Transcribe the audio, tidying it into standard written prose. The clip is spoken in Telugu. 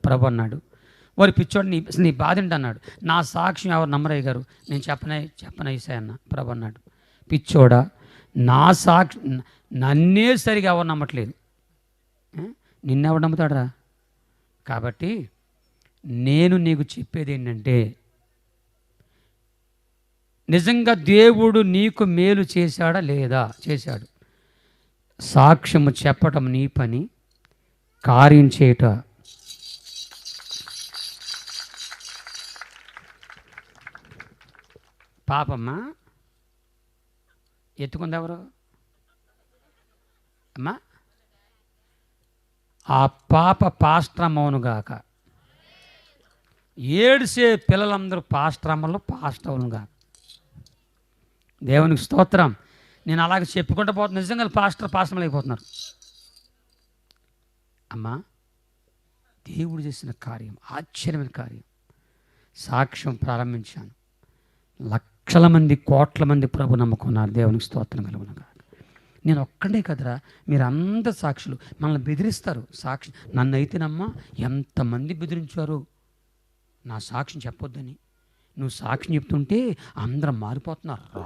ప్రభు అన్నాడు. వారి పిచ్చోడు నీ బాధ ఏంటి అన్నాడు. నా సాక్ష్యం ఎవరు నమ్మరయ్య గారు, నేను చెప్పన ఈసారి అన్న. ప్రభు అన్నాడు, పిచ్చోడా, నా సాక్షి నన్నే సరిగా ఎవరు నమ్మట్లేదు, నిన్నెవరు నమ్ముతాడరా? కాబట్టి నేను నీకు చెప్పేది ఏంటంటే, నిజంగా దేవుడు నీకు మేలు చేశాడా లేదా? చేశాడు. సాక్ష్యము చెప్పటం నీ పని, కార్యం చేయట పాపమ్మా. ఎత్తుకుంది ఎవరు అమ్మా? ఆ పాప పాస్ట్రమ్మవునుగాక. ఏడ్సే పిల్లలందరూ పాస్టర్లుగా. దేవునికి స్తోత్రం. నేను అలాగే చెప్పుకుంటూ పోతున్నా, నిజంగా పాస్టర్లు అయిపోతున్నారు. అమ్మా, దేవుడు చేసిన కార్యం ఆశ్చర్యమైన కార్యం. సాక్ష్యం ప్రారంభించాను, లక్షల మంది, కోట్ల మంది ప్రభు నమ్ముకున్నారు. దేవునికి స్తోత్రం కలుగునుగా. నేను ఒక్కడే కదరా, మీరు అందరు సాక్షులు. మనల్ని బెదిరిస్తారు సాక్షి. నన్ను అయితేనమ్మా ఎంతమంది బెదిరించారు నా సాక్ష్యం చెప్పొద్దని. నువ్వు సాక్ష్యం చెప్తుంటే అందరం మారిపోతున్నారు రా.